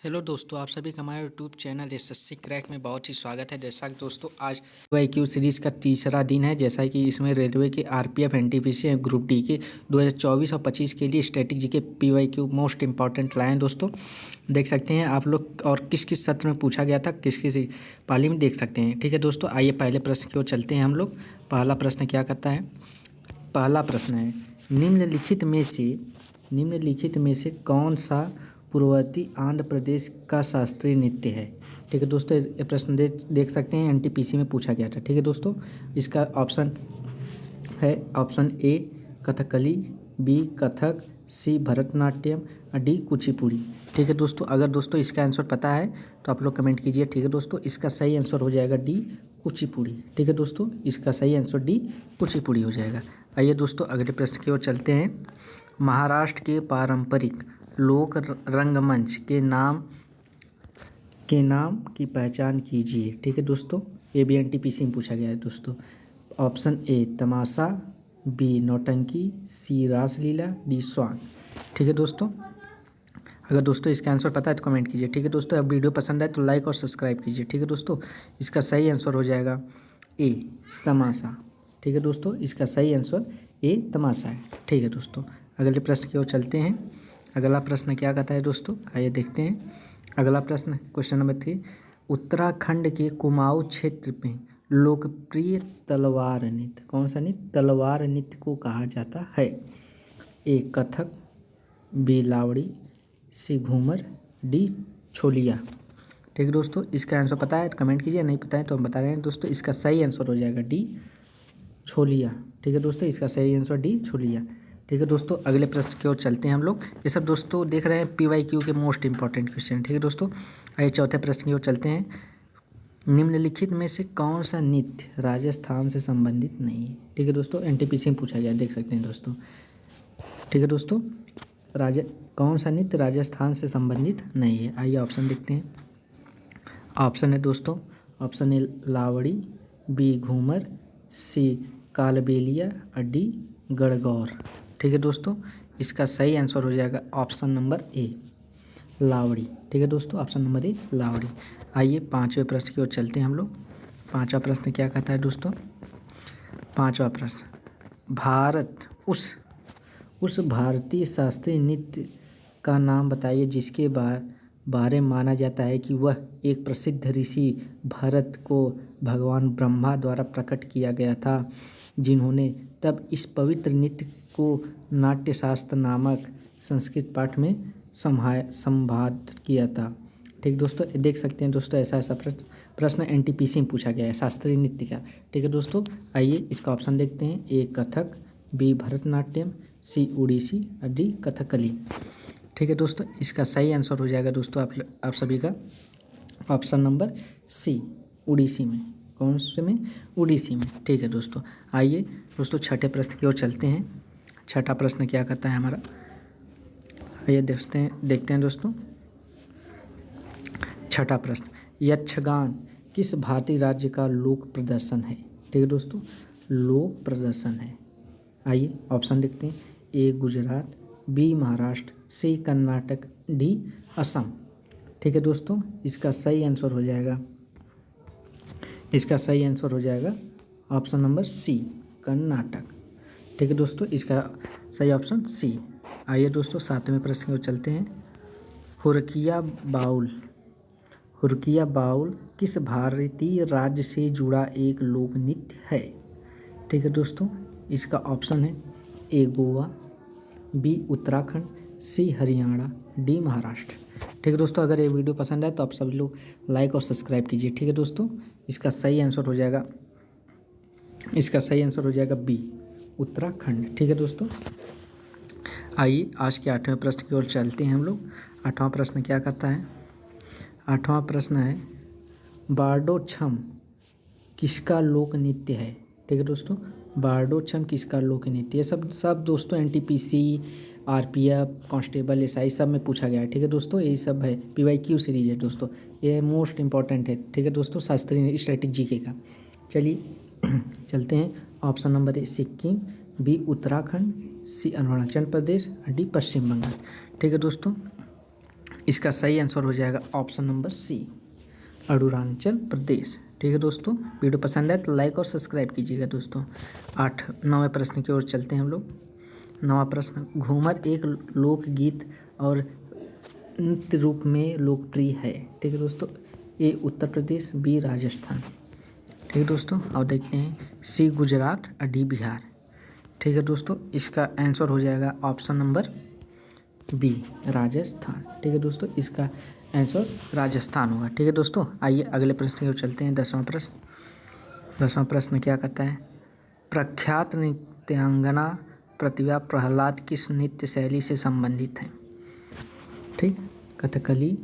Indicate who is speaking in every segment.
Speaker 1: Hello दोस्तों, आप सभी का हमारे यूट्यूब चैनल एसएससी क्रैक में बहुत ही स्वागत है। जैसा कि दोस्तों आज पीवाईक्यू सीरीज़ का तीसरा दिन है। जैसा कि इसमें रेलवे के आरपीएफ एनटीपीसी और ग्रुप डी के 2024 और 25 के लिए स्टैटिक जी के पीवाईक्यू मोस्ट इंपॉर्टेंट लाए हैं। दोस्तों देख सकते हैं आप लोग, और किस किस सत्र में पूछा गया था, किस किस पाली में देख सकते हैं। ठीक है दोस्तों, आइए पहले प्रश्न की ओर चलते हैं हम लोग। पहला प्रश्न क्या कहता है? पहला प्रश्न है, निम्नलिखित में से कौन सा पूर्ववर्ती आंध्र प्रदेश का शास्त्रीय नृत्य है? ठीक है दोस्तों, ये प्रश्न देख सकते हैं, एनटीपीसी में पूछा गया था। ठीक है दोस्तों, इसका ऑप्शन है option A Kathakali, B Kathak, C Bharatanatyam और डी कुचिपुड़ी। ठीक है दोस्तों, अगर दोस्तों इसका आंसर पता है तो आप लोग कमेंट कीजिए। ठीक है दोस्तों, इसका सही आंसर हो जाएगा डी कुचिपुड़ी। ठीक है दोस्तों, इसका सही आंसर डी कुचिपुड़ी हो जाएगा। आइए दोस्तों अगले प्रश्न की ओर चलते हैं। महाराष्ट्र के पारंपरिक लोक रंगमंच के नाम की पहचान कीजिए। ठीक है दोस्तों, ये भी एनटीपीसी में पूछा गया है दोस्तों। ऑप्शन ए तमाशा, बी नौटंकी, सी रासलीला, डी स्वांग। ठीक है दोस्तों, अगर दोस्तों इसका आंसर पता है तो कमेंट कीजिए। ठीक है दोस्तों, अब वीडियो पसंद आए तो लाइक और सब्सक्राइब कीजिए। ठीक है दोस्तों, इसका सही आंसर हो जाएगा ए तमाशा। ठीक है दोस्तों, इसका सही आंसर ए तमाशा है। ठीक है दोस्तों, अगले प्रश्न की ओर चलते हैं। अगला प्रश्न क्या कहता है दोस्तों, आइए देखते हैं। अगला प्रश्न क्वेश्चन नंबर 3, उत्तराखंड के कुमाऊं क्षेत्र में लोकप्रिय तलवार नृत्य, कौन सा नृत्य तलवार नृत्य को कहा जाता है? ए कथक, बी लावड़ी, सी घूमर, डी छोलिया। ठीक है दोस्तों, इसका आंसर पता है तो कमेंट कीजिए, नहीं पता है तो हम बता रहे हैं दोस्तों, इसका सही आंसर हो जाएगा डी छोलिया। ठीक है दोस्तों, इसका सही आंसर डी छोलिया। ठीक है दोस्तों, अगले प्रश्न की ओर चलते हैं हम लोग। ये सब दोस्तों देख रहे हैं पीवाईक्यू के मोस्ट इंपॉर्टेंट क्वेश्चन। ठीक है दोस्तों, आइए चौथे प्रश्न की ओर चलते हैं। निम्नलिखित में से कौन सा नृत्य राजस्थान से संबंधित नहीं है? ठीक है दोस्तों, एनटीपीसी में पूछा गया, देख सकते हैं दोस्तों। ठीक है दोस्तों, कौन सा नृत्य राजस्थान से संबंधित नहीं है? आइए ऑप्शन देखते हैं। ऑप्शन है दोस्तों, option A Lavani, B Ghoomar, सी कालबेलिया और डी गणगौर। ठीक है दोस्तों, इसका सही आंसर हो जाएगा ऑप्शन नंबर ए लावड़ी। ठीक है दोस्तों, ऑप्शन नंबर ए लावड़ी। आइए पांचवें प्रश्न की ओर चलते हैं हम लोग। पांचवा प्रश्न क्या कहता है दोस्तों? पांचवा प्रश्न, उस भारतीय शास्त्रीय नृत्य का नाम बताइए जिसके बारे माना जाता है कि वह एक प्रसिद्ध ऋषि भरत को भगवान ब्रह्मा द्वारा प्रकट किया गया था, जिन्होंने तब इस पवित्र नृत्य को नाट्यशास्त्र नामक संस्कृत पाठ में संवाद किया था। ठीक दोस्तों, देख सकते हैं दोस्तों, ऐसा प्रश्न एनटीपीसी में पूछा गया है शास्त्रीय नृत्य का। ठीक है दोस्तों, आइए इसका ऑप्शन देखते हैं। ए कथक, बी भरतनाट्यम, सी उड़ीसी और डी कथकली। ठीक है दोस्तों, इसका सही आंसर हो जाएगा दोस्तों आप सभी का ऑप्शन नंबर सी उड़ीसी में। कौन से में? उड़ीसी में। ठीक है दोस्तों, आइए दोस्तों छठे प्रश्न की ओर चलते हैं। छठा प्रश्न क्या कहता है हमारा, आइए देखते हैं दोस्तों। छठा प्रश्न, यक्षगान किस भारतीय राज्य का लोक प्रदर्शन है? ठीक है दोस्तों, लोक प्रदर्शन है। आइए ऑप्शन देखते हैं। ए गुजरात, बी महाराष्ट्र, सी कर्नाटक, डी असम। ठीक है दोस्तों, इसका सही आंसर हो जाएगा ऑप्शन नंबर सी कर्नाटक। ठीक है दोस्तों, इसका सही ऑप्शन सी। आइए दोस्तों सातवें प्रश्न की ओर चलते हैं। हुरकिया बाउल किस भारतीय राज्य से जुड़ा एक लोक नृत्य है? ठीक है दोस्तों, इसका ऑप्शन है ए गोवा, बी उत्तराखंड, सी हरियाणा, डी महाराष्ट्र। ठीक है दोस्तों, अगर ये वीडियो पसंद आए तो आप सभी लोग लाइक और सब्सक्राइब कीजिए। ठीक है दोस्तों, इसका सही आंसर हो जाएगा बी उत्तराखंड। ठीक है दोस्तों, आइए आज के आठवें प्रश्न की ओर चलते हैं हम लोग। आठवां प्रश्न क्या कहता है? आठवां प्रश्न है, बारडो छम किसका लोक नृत्य है? ठीक है दोस्तों, बारडो छम किसका लोक नृत्य है? सब दोस्तों एनटीपीसी, आरपीएफ, कांस्टेबल, एसआई सब में पूछा गया है। ठीक है दोस्तों, यही सब है, पीवाईक्यू सीरीज है दोस्तों, ये मोस्ट इंपॉर्टेंट है। ठीक है दोस्तों, शास्त्रीय स्टैटिक जीके का। चलिए चलते हैं। Option number A Sikkim, B Uttarakhand, C Arunachal Pradesh, D Paschim Bangal. ठीक है दोस्तों, इसका सही आंसर हो जाएगा option number C, Arunachal Pradesh. ठीक है दोस्तों, वीडियो पसंद आए तो लाइक और सब्सक्राइब कीजिएगा दोस्तों। 9वें प्रश्न की ओर चलते हैं हम लोग। 9वां प्रश्न, घूमर एक लोकगीत और नृत्य रूप में लोकप्रिय है। ठीक है दोस्तों, ए उत्तर प्रदेश, बी राजस्थान। ठीक है दोस्तों, और देखते हैं सी गुजरात और डी बिहार। ठीक है दोस्तों, इसका आंसर हो जाएगा ऑप्शन नंबर बी, राजस्थान। ठीक है दोस्तों, इसका आंसर राजस्थान होगा। ठीक है दोस्तों, आइए अगले प्रश्न की ओर चलते हैं। 10वां प्रश्न। 10वां प्रश्न क्या कहता है, प्रख्यात नृत्यांगना प्रतिभा प्रहलाद किस नृत्य शैली से संबंधित है। ठीक, कथकली,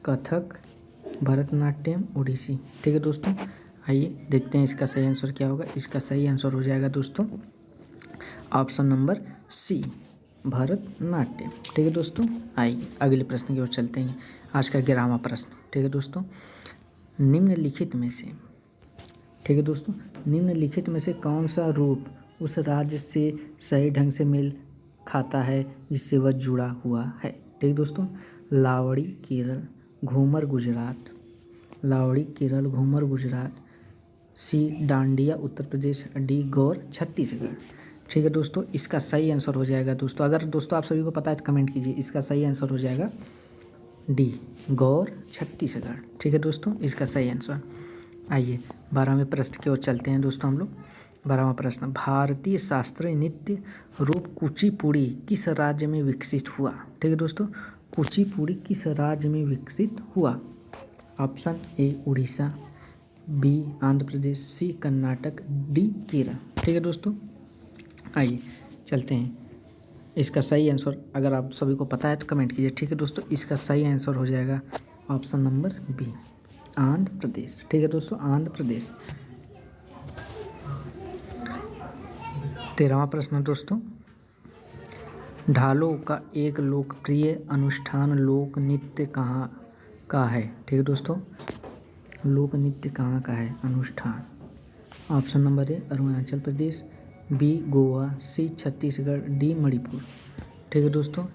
Speaker 1: कथक, भरतनाट्यम, ओडिसी। ठीक है दोस्तों, आइए देखते हैं इसका सही आंसर क्या होगा। इसका सही आंसर हो जाएगा दोस्तों ऑप्शन नंबर सी, भरतनाट्यम। ठीक है दोस्तों, आइए अगले प्रश्न की ओर चलते हैं। आज का 11वां प्रश्न। ठीक है दोस्तों, निम्नलिखित में से, ठीक है दोस्तों, निम्नलिखित में से कौन सा रूप उस राज्य से सही ढंग से मेल खाता है जिससे वह जुड़ा हुआ है। ठीक है दोस्तों, लावड़ी केरल, घूमर गुजरात, लावड़ी केरल, घूमर गुजरात, सी डांडिया उत्तर प्रदेश, डी गौर छत्तीसगढ़। ठीक है दोस्तों, इसका सही आंसर हो जाएगा दोस्तों, अगर दोस्तों आप सभी को पता है तो कमेंट कीजिए। इसका सही आंसर हो जाएगा डी, गौर छत्तीसगढ़। ठीक है दोस्तों, इसका सही आंसर। आइए 12वें प्रश्न की ओर चलते हैं दोस्तों हम लोग। 12वां प्रश्न, भारतीय शास्त्रीय नृत्य रूप कुचिपुड़ी किस राज्य में विकसित हुआ। ठीक है दोस्तों, कुचिपुड़ी किस राज्य में विकसित हुआ। Option A Orissa, B Andhra Pradesh, C Karnataka, D Kerala. ठीक है दोस्तों, आइए चलते हैं। इसका सही आंसर अगर आप सभी को पता है तो कमेंट कीजिए। ठीक है दोस्तों, इसका सही आंसर हो जाएगा ऑप्शन नंबर बी, आंध्र प्रदेश। ठीक है दोस्तों, आंध्र प्रदेश। 13वां प्रश्न दोस्तों, ढालों का एक लोकप्रिय अनुष्ठान लोक नृत्य कहाँ का है। ठीक है दोस्तों, लोक नृत्य कहाँ का है अनुष्ठान। Option number A Arunachal Pradesh, B Goa, C Chhattisgarh, D Manipur. ठीक है दोस्तों,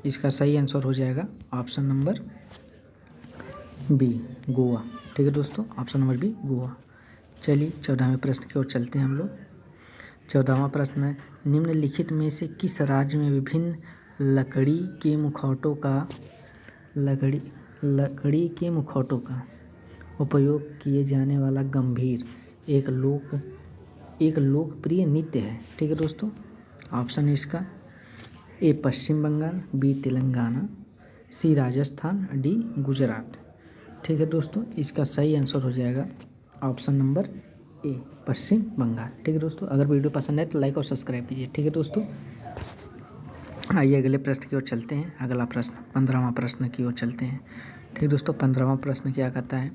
Speaker 1: इसका सही आंसर हो जाएगा ऑप्शन नंबर बी, गोवा। ठीक है दोस्तों, ऑप्शन नंबर बी, गोवा। चलिए 14वें प्रश्न की ओर चलते हैं हम लोग। 14वां प्रश्न है, निम्नलिखित में से किस राज्य में विभिन्न लकड़ी के मुखौटों का उपयोग किए जाने वाला गंभीर एक लोकप्रिय नृत्य है। ठीक है दोस्तों, ऑप्शन है इसका ए पश्चिम बंगाल, बी तेलंगाना, सी राजस्थान, डी गुजरात। ठीक है दोस्तों, इसका सही आंसर हो जाएगा ऑप्शन नंबर ए, पश्चिम बंगाल। ठीक है दोस्तों, अगर वीडियो पसंद है तो लाइक और सब्सक्राइब कीजिए। ठीक है दोस्तों, आइए अगले प्रश्न की ओर चलते हैं। अगला प्रश्न 15वां प्रश्न की ओर चलते हैं। ठीक है दोस्तों, 15वां प्रश्न क्या कहता है,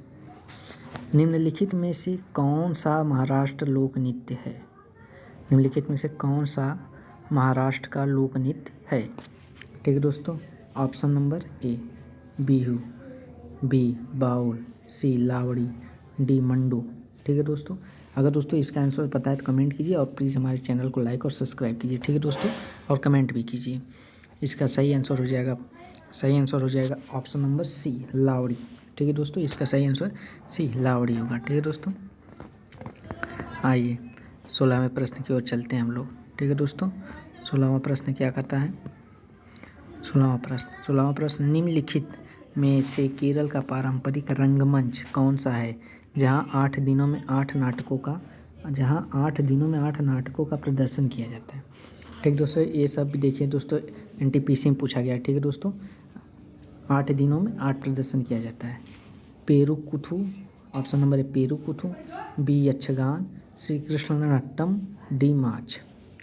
Speaker 1: निम्नलिखित में से कौन सा महाराष्ट्र लोक नृत्य है। निम्नलिखित में से कौन सा महाराष्ट्र का लोक नृत्य है। ठीक है दोस्तों, option number A Bihu, B Baul, C Lavani, D Mando. ठीक है दोस्तों, अगर दोस्तों इसका आंसर पता है तो कमेंट कीजिए और प्लीज़ हमारे चैनल को लाइक और सब्सक्राइब कीजिए। ठीक है दोस्तों, और कमेंट भी कीजिए। इसका सही आंसर हो जाएगा ऑप्शन नंबर सी, लावड़ी। ठीक है दोस्तों, इसका सही आंसर सी, लावड़ी होगा। ठीक है दोस्तों, आइए 16वें प्रश्न की ओर चलते हैं हम लोग। ठीक है दोस्तों, 16वां प्रश्न क्या कहता है। 16वां प्रश्न, निम्नलिखित में से केरल का पारंपरिक रंगमंच कौन सा है जहां 8 दिनों में 8 नाटकों का प्रदर्शन किया जाता है। ठीक दोस्तों, ये सब भी देखिए दोस्तों, NTPC में पूछा गया है। ठीक है दोस्तों, 8 दिनों में 8 प्रदर्शन किया जाता है। Perukoothu, option number A Perukoothu, B Yakshagana, C Krishnanattam, D Maach.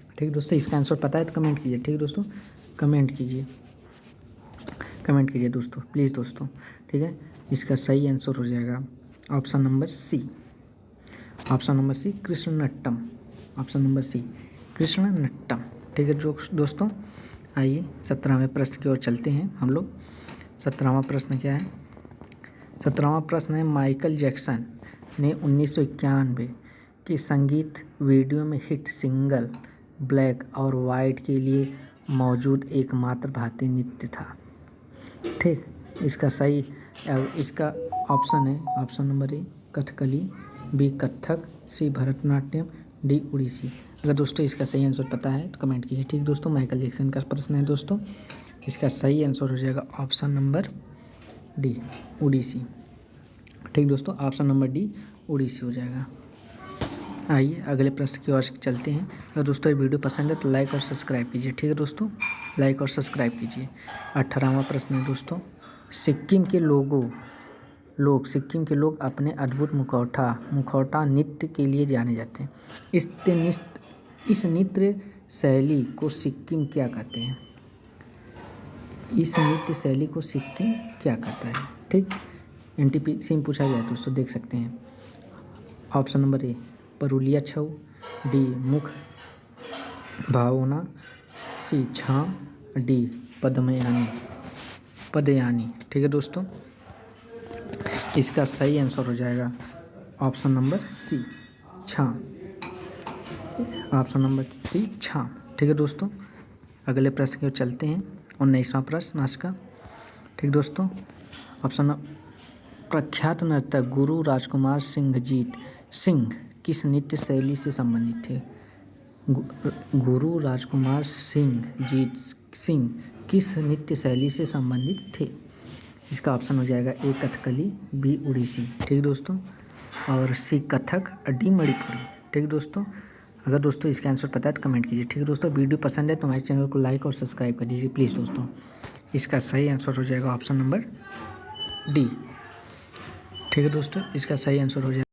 Speaker 1: ठीक है दोस्तों, इसका आंसर पता है तो कमेंट कीजिए। ठीक है दोस्तों, कमेंट कीजिए दोस्तों, प्लीज़ दोस्तों। ठीक है, इसका सही आंसर हो जाएगा option number C, Krishnanattam. Option number C, Krishnanattam. ठीक है दोस्तों, आइए 17वें प्रश्न की ओर चलते हैं हम लोग। 17वां प्रश्न क्या है। 17वां प्रश्न है, माइकल जैक्सन ने 1991 के संगीत वीडियो में हिट सिंगल ब्लैक और वाइट के लिए मौजूद एकमात्र भारतीय नृत्य था। ठीक, इसका सही इसका ऑप्शन है option number A Kathakali, B Kathak, C Bharatanatyam, D Odissi. अगर दोस्तों इसका सही आंसर पता है तो कमेंट कीजिए। ठीक दोस्तों, माइकल जैक्सन का प्रश्न है दोस्तों। इसका सही आंसर हो जाएगा ऑप्शन नंबर डी उड़ीसी। ठीक दोस्तों, ऑप्शन नंबर डी उड़ीसी हो जाएगा। आइए अगले प्रश्न की ओर चलते हैं। अगर दोस्तों ये वीडियो पसंद है तो लाइक और सब्सक्राइब कीजिए। ठीक है दोस्तों, लाइक और सब्सक्राइब कीजिए। 18वां प्रश्न है दोस्तों, सिक्किम के लोग अपने अद्भुत मुखौटा नृत्य के लिए जाने जाते हैं। इस नृत्य शैली को सिक्किम क्या कहते हैं? इस नृत्य शैली को सिक्किम क्या कहता है? ठीक, एनटीपीसी में पूछा गया है दोस्तों, देख सकते हैं। ऑप्शन नंबर ए पुरुलिया छऊ, डी मुख भावना, सी छाम, डी पदयानी। ठीक है दोस्तों, इसका सही आंसर हो जाएगा ऑप्शन नंबर सी छाम। ऑप्शन नंबर सी छाम। ठीक है दोस्तों, अगले प्रश्न की ओर चलते हैं। 19वां प्रश्न आज का। ठीक दोस्तों, ऑप्शन प्रख्यात नर्तक गुरु राजकुमार सिंह किस नृत्य शैली से संबंधित थे? गुरु राजकुमार सिंह किस नृत्य शैली से संबंधित थे? इसका ऑप्शन हो जाएगा ए कथकली, बी उड़ीसी। ठीक दोस्तों, और सी कथक, डी मणिपुरी। ठीक दोस्तों, अगर दोस्तों इसका आंसर पता है तो कमेंट कीजिए। ठीक है दोस्तों, वीडियो पसंद है तो हमारे चैनल को लाइक और सब्सक्राइब कर दीजिए प्लीज़ दोस्तों। इसका सही आंसर हो जाएगा ऑप्शन नंबर डी। ठीक है दोस्तों, इसका सही आंसर हो जाएगा